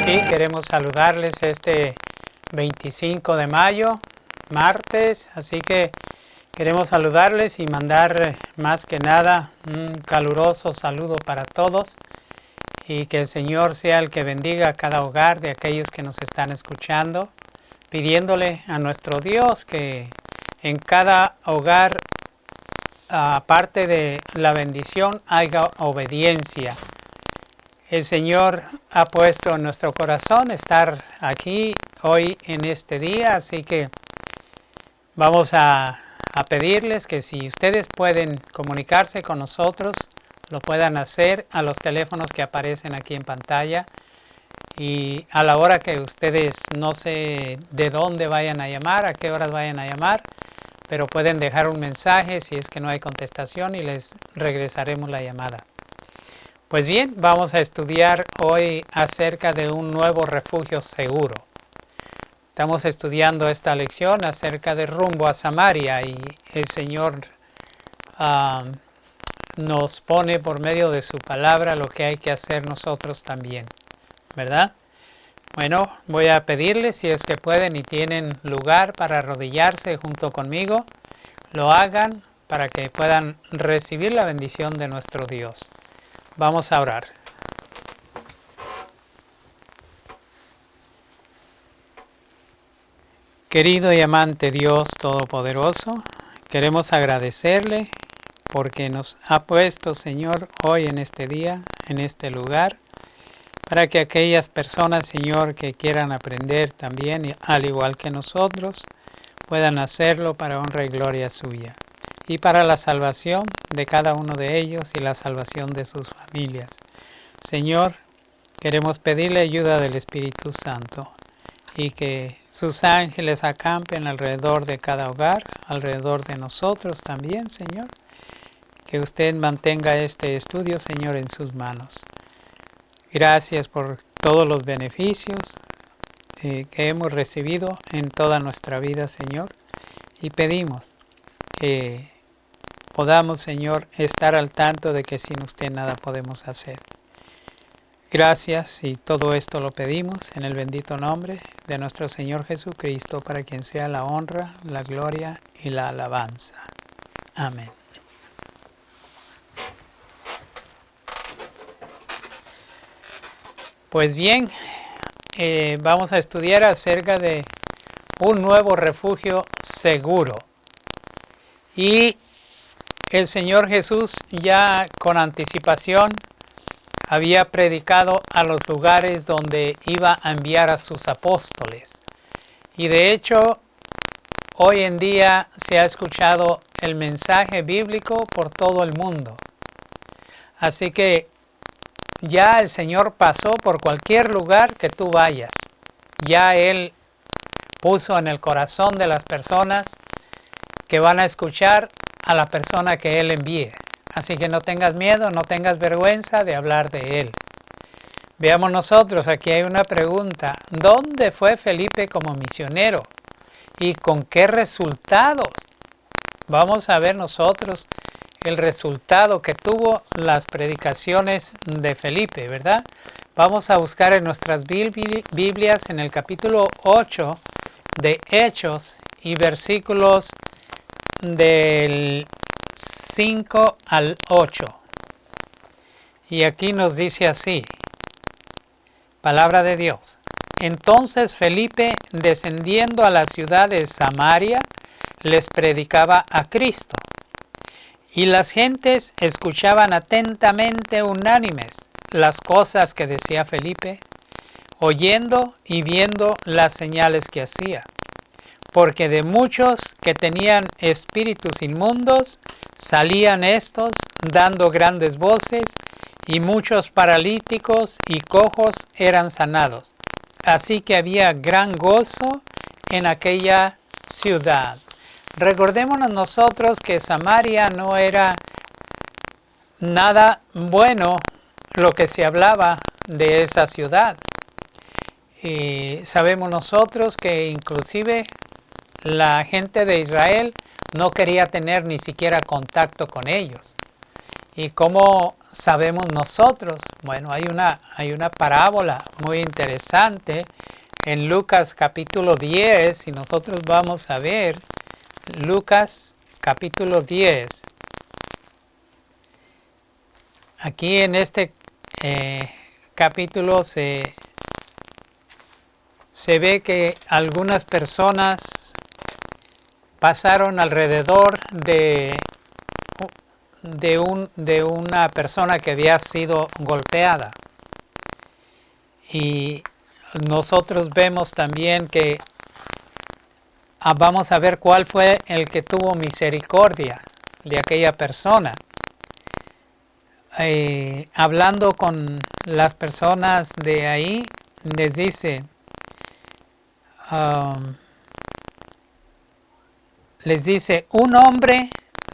Sí, queremos saludarles este 25 de mayo, martes, así que queremos saludarles y mandar más que nada un caluroso saludo para todos y que el Señor sea el que bendiga a cada hogar de aquellos que nos están escuchando, pidiéndole a nuestro Dios que en cada hogar, aparte de la bendición, haya obediencia. El Señor ha puesto en nuestro corazón estar aquí hoy en este día, así que vamos a pedirles que si ustedes pueden comunicarse con nosotros, lo puedan hacer a los teléfonos que aparecen aquí en pantalla y a la hora que ustedes no sé de dónde vayan a llamar, a qué horas vayan a llamar, pero pueden dejar un mensaje si es que no hay contestación y les regresaremos la llamada. Pues bien, vamos a estudiar hoy acerca de un nuevo refugio seguro. Estamos estudiando esta lección acerca de rumbo a Samaria y el Señor nos pone por medio de su palabra lo que hay que hacer nosotros también, ¿verdad? Bueno, voy a pedirles si es que pueden y tienen lugar para arrodillarse junto conmigo, lo hagan para que puedan recibir la bendición de nuestro Dios. Vamos a orar. Querido y amante Dios Todopoderoso, queremos agradecerle porque nos ha puesto, Señor, hoy en este día, en este lugar, para que aquellas personas, Señor, que quieran aprender también, al igual que nosotros, puedan hacerlo para honra y gloria suya, y para la salvación de cada uno de ellos y la salvación de sus familias. Señor, queremos pedirle ayuda del Espíritu Santo y que sus ángeles acampen alrededor de cada hogar, alrededor de nosotros también, Señor. Que usted mantenga este estudio, Señor, en sus manos. Gracias por todos los beneficios que hemos recibido en toda nuestra vida, Señor. Y pedimos que podamos, Señor, estar al tanto de que sin usted nada podemos hacer. Gracias y todo esto lo pedimos en el bendito nombre de nuestro Señor Jesucristo, para quien sea la honra, la gloria y la alabanza. Amén. Pues bien, vamos a estudiar acerca de un nuevo refugio seguro. Y el Señor Jesús ya con anticipación había predicado a los lugares donde iba a enviar a sus apóstoles. Y de hecho, hoy en día se ha escuchado el mensaje bíblico por todo el mundo. Así que ya el Señor pasó por cualquier lugar que tú vayas. Ya Él puso en el corazón de las personas que van a escuchar a la persona que Él envíe. Así que no tengas miedo, no tengas vergüenza de hablar de Él. Veamos nosotros, aquí hay una pregunta. ¿Dónde fue Felipe como misionero? ¿Y con qué resultados? Vamos a ver nosotros el resultado que tuvo las predicaciones de Felipe, ¿verdad? Vamos a buscar en nuestras Biblias en el capítulo 8 de Hechos y versículos del 5 al 8. Y aquí nos dice así, palabra de Dios. Entonces Felipe, descendiendo a la ciudad de Samaria, les predicaba a Cristo. Y las gentes escuchaban atentamente unánimes, las cosas que decía Felipe, oyendo y viendo las señales que hacía. Porque de muchos que tenían espíritus inmundos, salían estos dando grandes voces, y muchos paralíticos y cojos eran sanados. Así que había gran gozo en aquella ciudad. Recordémonos nosotros que Samaria no era nada bueno lo que se hablaba de esa ciudad. Y sabemos nosotros que inclusive la gente de Israel no quería tener ni siquiera contacto con ellos. ¿Y cómo sabemos nosotros? Bueno, hay una parábola muy interesante en Lucas capítulo 10, y nosotros vamos a ver Lucas capítulo 10. Aquí en este capítulo se ve que algunas personas pasaron alrededor de una persona que había sido golpeada. Y nosotros vemos también que vamos a ver cuál fue el que tuvo misericordia de aquella persona. Hablando con las personas de ahí, les dice, un hombre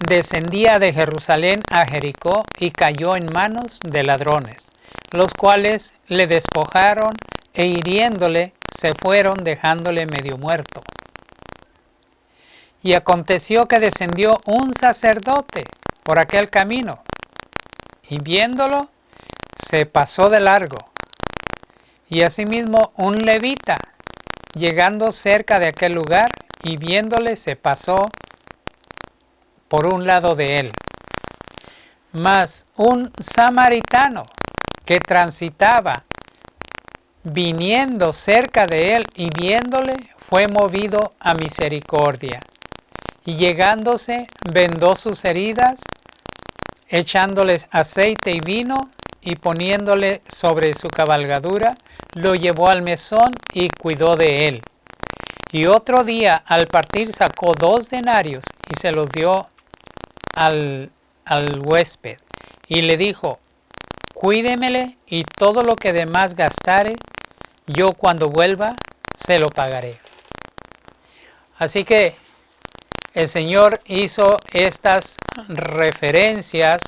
descendía de Jerusalén a Jericó y cayó en manos de ladrones, los cuales le despojaron e hiriéndole se fueron dejándole medio muerto. Y aconteció que descendió un sacerdote por aquel camino, y viéndolo se pasó de largo. Y asimismo un levita, llegando cerca de aquel lugar y viéndole se pasó por un lado de él. Mas un samaritano que transitaba viniendo cerca de él y viéndole fue movido a misericordia. Y llegándose vendó sus heridas, echándoles aceite y vino, y poniéndole sobre su cabalgadura, lo llevó al mesón y cuidó de él. Y otro día al partir sacó 2 denarios y se los dio al huésped, y le dijo, cuídemele, y todo lo que demás gastare, yo cuando vuelva se lo pagaré. Así que el Señor hizo estas referencias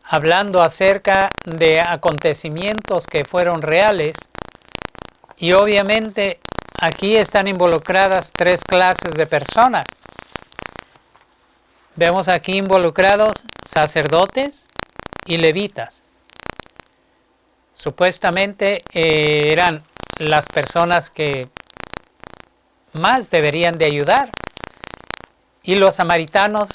hablando acerca de acontecimientos que fueron reales, y obviamente aquí están involucradas 3 clases de personas. Vemos aquí involucrados sacerdotes y levitas. Supuestamente eran las personas que más deberían de ayudar. Y los samaritanos,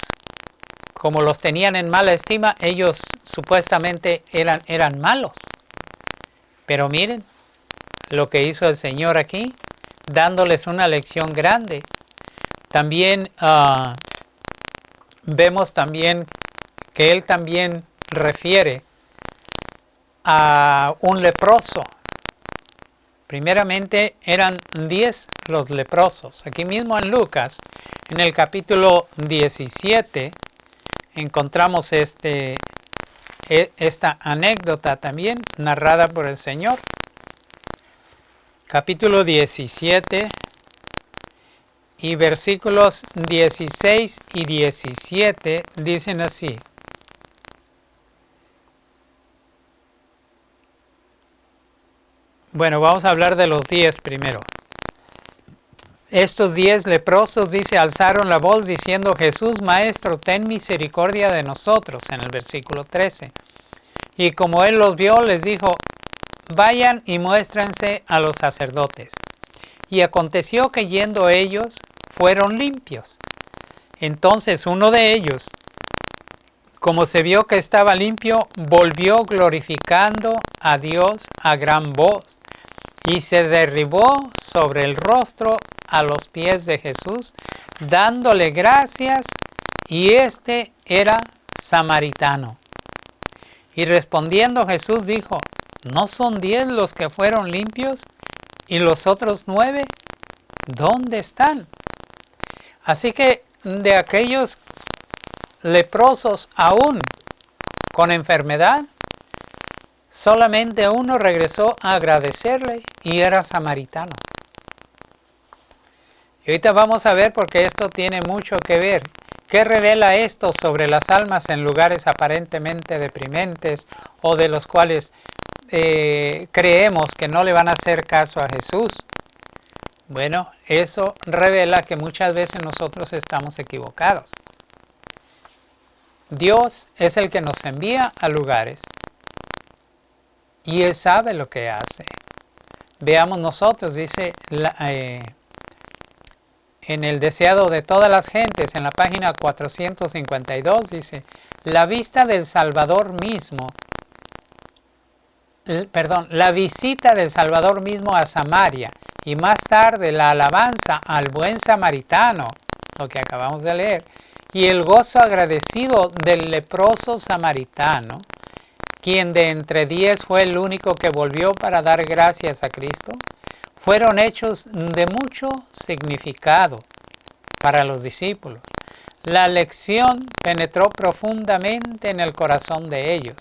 como los tenían en mala estima, ellos supuestamente eran malos. Pero miren lo que hizo el Señor aquí, dándoles una lección grande. También vemos también que Él también refiere a un leproso. Primeramente eran 10 los leprosos. Aquí mismo en Lucas, en el capítulo 17, encontramos esta anécdota también narrada por el Señor. Capítulo 17 y versículos 16 y 17 dicen así. Bueno, vamos a hablar de los 10 primero. Estos 10 leprosos, dice, alzaron la voz diciendo, Jesús, Maestro, ten misericordia de nosotros, en el versículo 13. Y como él los vio, les dijo, vayan y muéstrense a los sacerdotes. Y aconteció que yendo ellos, fueron limpios. Entonces uno de ellos, como se vio que estaba limpio, volvió glorificando a Dios a gran voz, y se derribó sobre el rostro a los pies de Jesús, dándole gracias, y este era samaritano. Y respondiendo Jesús dijo, ¿no son 10 los que fueron limpios? ¿Y los otros 9? ¿Dónde están? Así que de aquellos leprosos aún con enfermedad, solamente uno regresó a agradecerle y era samaritano. Y ahorita vamos a ver porque esto tiene mucho que ver. ¿Qué revela esto sobre las almas en lugares aparentemente deprimentes o de los cuales creemos que no le van a hacer caso a Jesús? Bueno, eso revela que muchas veces nosotros estamos equivocados. Dios es el que nos envía a lugares y Él sabe lo que hace. Veamos nosotros, dice en el deseado de todas las gentes, en la página 452, dice, la vista del Salvador mismo, la visita del Salvador mismo a Samaria y más tarde la alabanza al buen samaritano, lo que acabamos de leer, y el gozo agradecido del leproso samaritano, quien de entre 10 fue el único que volvió para dar gracias a Cristo, fueron hechos de mucho significado para los discípulos. La lección penetró profundamente en el corazón de ellos.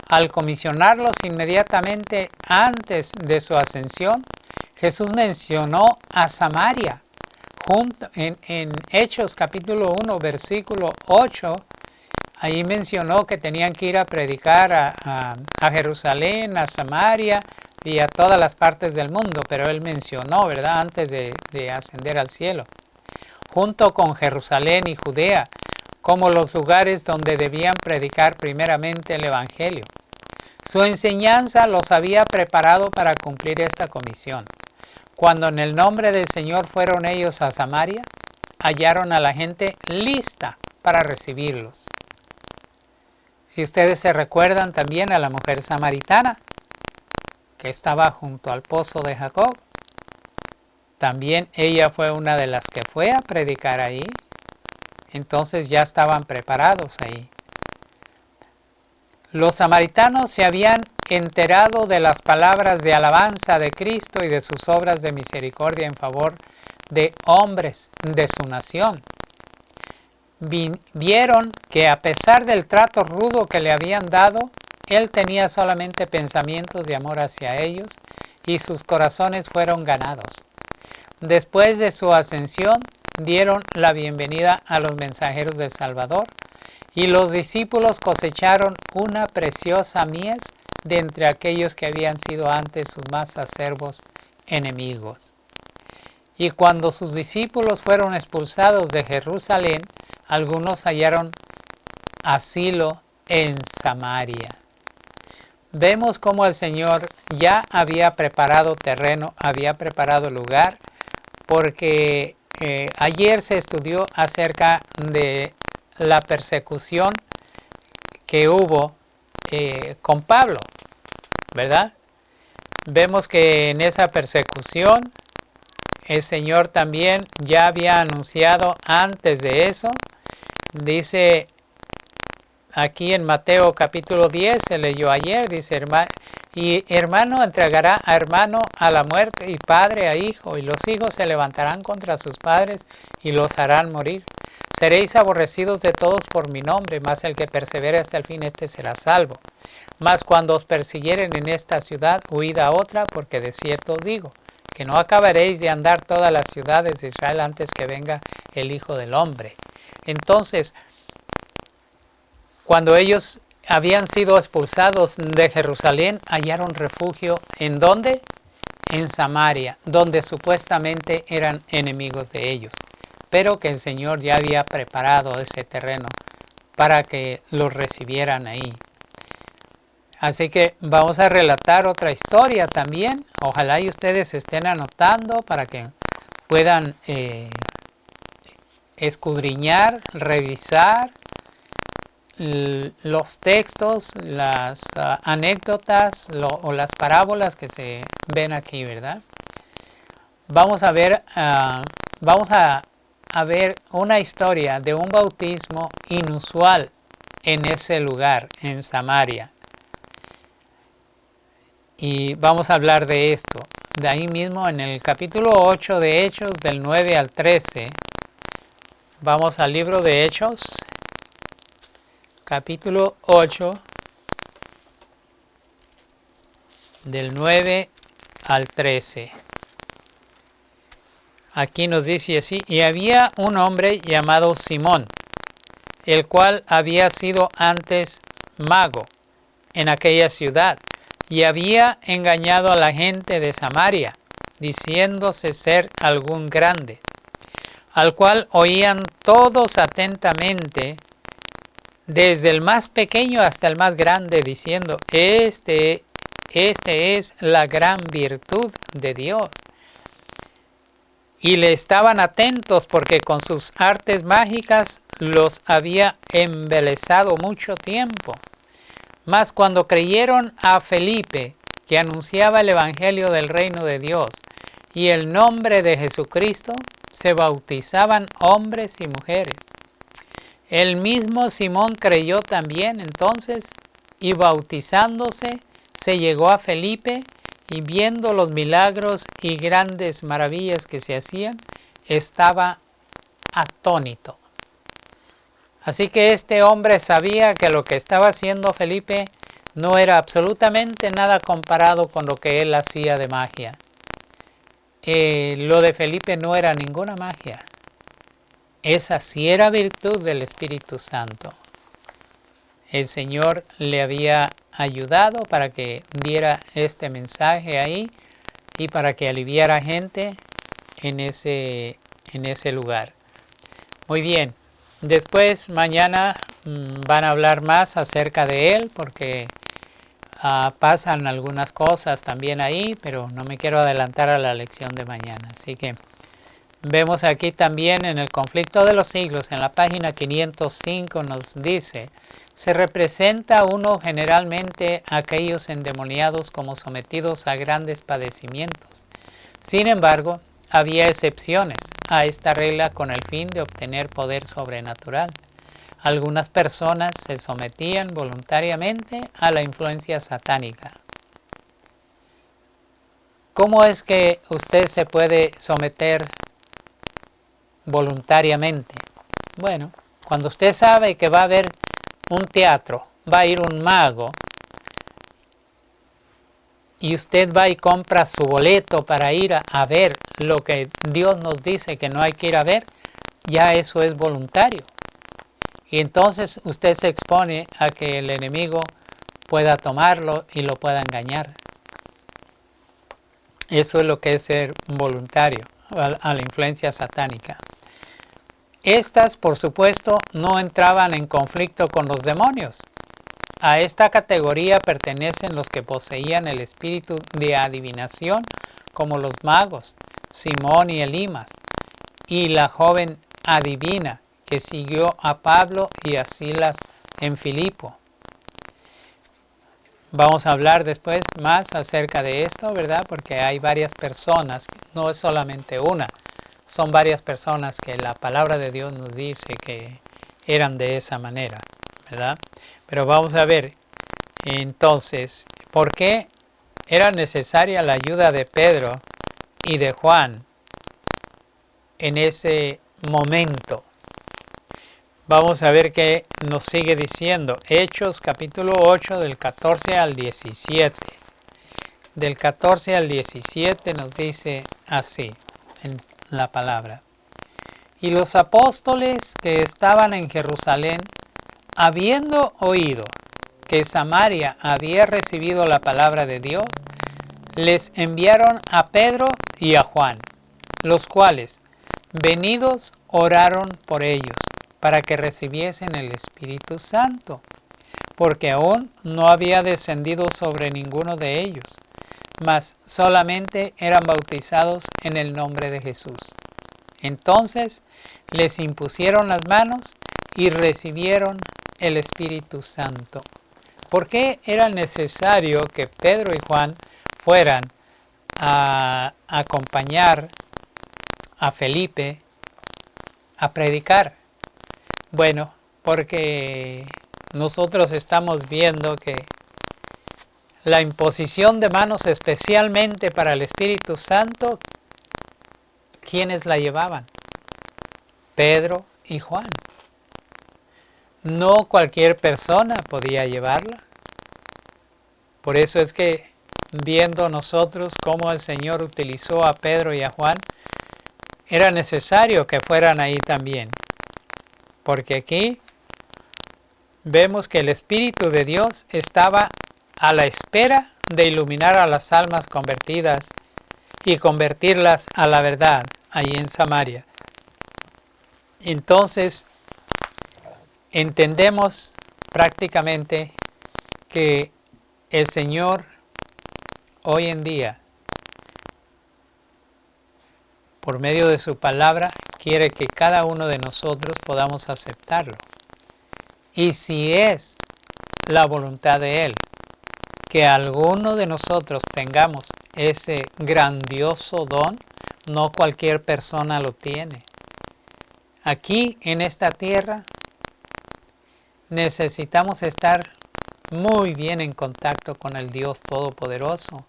Al comisionarlos inmediatamente antes de su ascensión, Jesús mencionó a Samaria. En Hechos capítulo 1, versículo 8, ahí mencionó que tenían que ir a predicar a Jerusalén, a Samaria y a todas las partes del mundo, pero él mencionó, ¿verdad?, antes de ascender al cielo, junto con Jerusalén y Judea, como los lugares donde debían predicar primeramente el Evangelio. Su enseñanza los había preparado para cumplir esta comisión. Cuando en el nombre del Señor fueron ellos a Samaria, hallaron a la gente lista para recibirlos. Si ustedes se recuerdan también a la mujer samaritana, que estaba junto al pozo de Jacob, también ella fue una de las que fue a predicar ahí, entonces ya estaban preparados ahí. Los samaritanos se habían enterado de las palabras de alabanza de Cristo y de sus obras de misericordia en favor de hombres de su nación. Vieron que a pesar del trato rudo que le habían dado, él tenía solamente pensamientos de amor hacia ellos y sus corazones fueron ganados. Después de su ascensión, dieron la bienvenida a los mensajeros del Salvador y los discípulos cosecharon una preciosa mies de entre aquellos que habían sido antes sus más acervos enemigos. Y cuando sus discípulos fueron expulsados de Jerusalén, algunos hallaron asilo en Samaria. Vemos cómo el Señor ya había preparado terreno, había preparado lugar, porque ayer se estudió acerca de la persecución que hubo con Pablo, ¿verdad? Vemos que en esa persecución el Señor también ya había anunciado antes de eso. Dice aquí en Mateo capítulo 10, se leyó ayer, dice, y hermano entregará a hermano a la muerte y padre a hijo, y los hijos se levantarán contra sus padres y los harán morir. Seréis aborrecidos de todos por mi nombre, mas el que persevere hasta el fin, éste será salvo. Mas cuando os persiguieren en esta ciudad, huid a otra, porque de cierto os digo, que no acabaréis de andar todas las ciudades de Israel antes que venga el Hijo del Hombre. Entonces, cuando ellos habían sido expulsados de Jerusalén, hallaron refugio, ¿en dónde? En Samaria, donde supuestamente eran enemigos de ellos, pero que el Señor ya había preparado ese terreno para que los recibieran ahí. Así que vamos a relatar otra historia también. Ojalá y ustedes estén anotando para que puedan escudriñar, revisar los textos, las anécdotas o las parábolas que se ven aquí, ¿verdad? Vamos a ver una historia de un bautismo inusual en ese lugar, en Samaria. Y vamos a hablar de esto. De ahí mismo en el capítulo 8 de Hechos, del 9 al 13. Vamos al libro de Hechos, capítulo 8, del 9 al 13. Aquí nos dice así: y había un hombre llamado Simón, el cual había sido antes mago en aquella ciudad, y había engañado a la gente de Samaria, diciéndose ser algún grande, al cual oían todos atentamente, desde el más pequeño hasta el más grande, diciendo: Este es la gran virtud de Dios. Y le estaban atentos porque con sus artes mágicas los había embelesado mucho tiempo. Mas cuando creyeron a Felipe, que anunciaba el evangelio del reino de Dios y el nombre de Jesucristo, se bautizaban hombres y mujeres. El mismo Simón creyó también entonces, y bautizándose se llegó a Felipe, y viendo los milagros y grandes maravillas que se hacían, estaba atónito. Así que este hombre sabía que lo que estaba haciendo Felipe no era absolutamente nada comparado con lo que él hacía de magia. Lo de Felipe no era ninguna magia. Esa sí era virtud del Espíritu Santo. El Señor le había ayudado para que diera este mensaje ahí y para que aliviara gente en ese lugar. Muy bien, después mañana van a hablar más acerca de él porque pasan algunas cosas también ahí, pero no me quiero adelantar a la lección de mañana. Así que vemos aquí también en el conflicto de los siglos, en la página 505 nos dice: se representa a uno generalmente a aquellos endemoniados como sometidos a grandes padecimientos. Sin embargo, había excepciones a esta regla con el fin de obtener poder sobrenatural. Algunas personas se sometían voluntariamente a la influencia satánica. ¿Cómo es que usted se puede someter voluntariamente? Bueno, cuando usted sabe que va a haber un teatro, va a ir un mago, y usted va y compra su boleto para ir a ver lo que Dios nos dice que no hay que ir a ver, ya eso es voluntario. Y entonces usted se expone a que el enemigo pueda tomarlo y lo pueda engañar. Eso es lo que es ser voluntario a la influencia satánica. Estas, por supuesto, no entraban en conflicto con los demonios. A esta categoría pertenecen los que poseían el espíritu de adivinación, como los magos, Simón y Elimas, y la joven adivina que siguió a Pablo y a Silas en Filipo. Vamos a hablar después más acerca de esto, ¿verdad? Porque hay varias personas, no es solamente una, son varias personas que la palabra de Dios nos dice que eran de esa manera, ¿verdad? Pero vamos a ver entonces, ¿por qué era necesaria la ayuda de Pedro y de Juan en ese momento? Vamos a ver qué nos sigue diciendo. Hechos capítulo 8 del 14 al 17. Del 14 al 17 nos dice así en la palabra: y los apóstoles que estaban en Jerusalén, habiendo oído que Samaria había recibido la palabra de Dios, les enviaron a Pedro y a Juan, los cuales, venidos, oraron por ellos, para que recibiesen el Espíritu Santo, porque aún no había descendido sobre ninguno de ellos, mas solamente eran bautizados en el nombre de Jesús. Entonces les impusieron las manos y recibieron el Espíritu Santo. ¿Por qué era necesario que Pedro y Juan fueran a acompañar a Felipe a predicar? Bueno, porque nosotros estamos viendo que la imposición de manos especialmente para el Espíritu Santo, ¿quiénes la llevaban? Pedro y Juan. No cualquier persona podía llevarla. Por eso es que viendo nosotros cómo el Señor utilizó a Pedro y a Juan, era necesario que fueran ahí también. Porque aquí vemos que el Espíritu de Dios estaba a la espera de iluminar a las almas convertidas y convertirlas a la verdad ahí en Samaria. Entonces, entendemos prácticamente que el Señor hoy en día, por medio de su palabra, quiere que cada uno de nosotros podamos aceptarlo. Y si es la voluntad de Él, que alguno de nosotros tengamos ese grandioso don, no cualquier persona lo tiene. Aquí en esta tierra necesitamos estar muy bien en contacto con el Dios Todopoderoso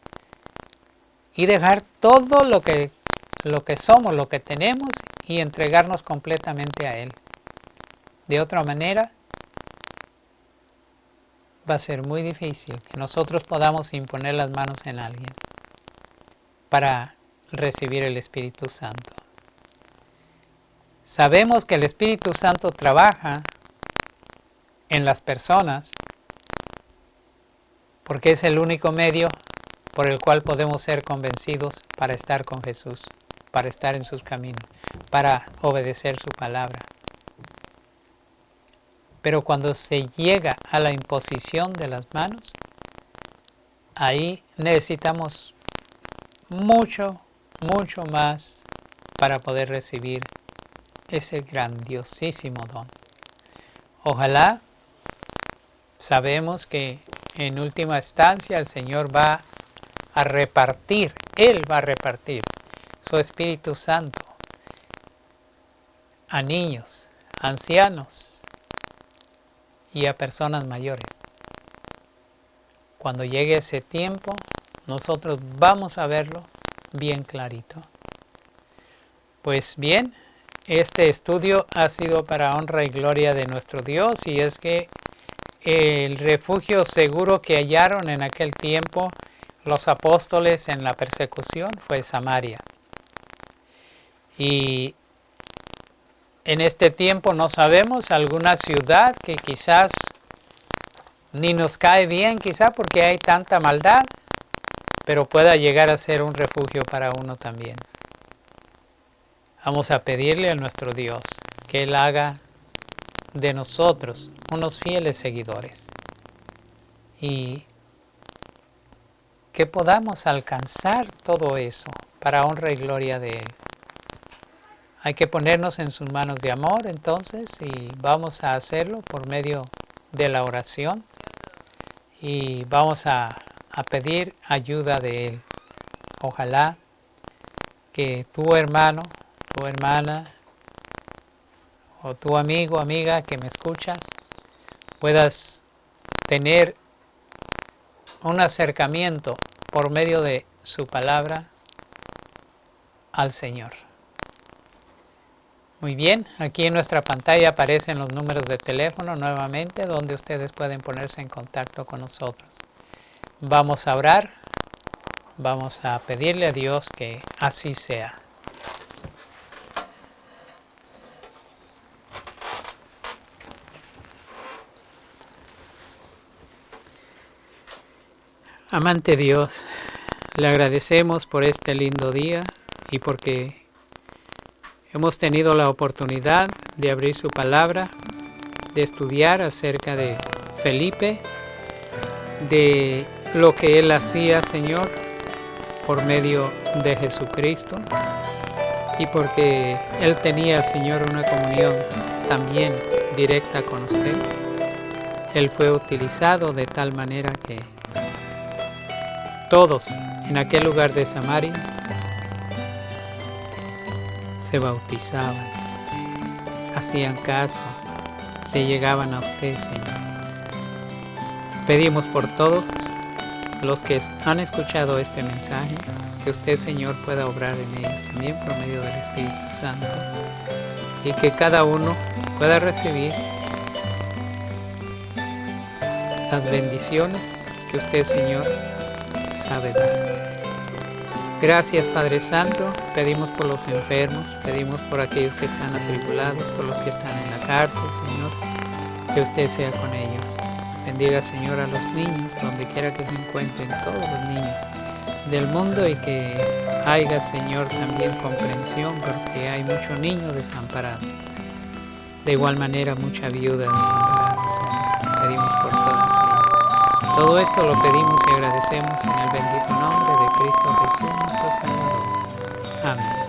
y dejar todo lo que somos, lo que tenemos, y entregarnos completamente a Él. De otra manera, va a ser muy difícil que nosotros podamos imponer las manos en alguien para recibir el Espíritu Santo. Sabemos que el Espíritu Santo trabaja en las personas porque es el único medio por el cual podemos ser convencidos para estar con Jesús, para estar en sus caminos, para obedecer su palabra. Pero cuando se llega a la imposición de las manos, ahí necesitamos mucho más para poder recibir ese grandiosísimo don. Ojalá, sabemos que en última instancia el Señor va a repartir, Él va a repartir su Espíritu Santo a niños, ancianos y a personas mayores. Cuando llegue ese tiempo, nosotros vamos a verlo bien clarito. Pues bien, este estudio ha sido para honra y gloria de nuestro Dios, y es que el refugio seguro que hallaron en aquel tiempo los apóstoles en la persecución fue Samaria. Y en este tiempo no sabemos alguna ciudad que quizás ni nos cae bien, quizá porque hay tanta maldad, pero pueda llegar a ser un refugio para uno también. Vamos a pedirle a nuestro Dios que Él haga de nosotros unos fieles seguidores y que podamos alcanzar todo eso para honra y gloria de Él. Hay que ponernos en sus manos de amor entonces, y vamos a hacerlo por medio de la oración, y vamos a pedir ayuda de Él. Ojalá que tu hermano, tu hermana, o tu amigo, amiga que me escuchas, puedas tener un acercamiento por medio de su palabra al Señor. Muy bien, aquí en nuestra pantalla aparecen los números de teléfono nuevamente donde ustedes pueden ponerse en contacto con nosotros. Vamos a orar, vamos a pedirle a Dios que así sea. Amante Dios, le agradecemos por este lindo día y porque hemos tenido la oportunidad de abrir su palabra, de estudiar acerca de Felipe, de lo que él hacía, Señor, por medio de Jesucristo, y porque él tenía, Señor, una comunión también directa con usted. Él fue utilizado de tal manera que todos en aquel lugar de Samaria se bautizaban, hacían caso, se llegaban a usted, Señor. Pedimos por todos los que han escuchado este mensaje, que usted, Señor, pueda obrar en ellos también por medio del Espíritu Santo, y que cada uno pueda recibir las bendiciones que usted, Señor, sabe dar. Gracias, Padre Santo. Pedimos por los enfermos, pedimos por aquellos que están atribulados, por los que están en la cárcel, Señor, que usted sea con ellos. Bendiga, Señor, a los niños, donde quiera que se encuentren, todos los niños del mundo, y que haya, Señor, también comprensión, porque hay mucho niño desamparado. De igual manera, mucha viuda desamparada, Señor. Pedimos por todas ellas. Todo esto lo pedimos y agradecemos en el bendito nombre de Cristo Jesús, nuestro Salvador. Amén.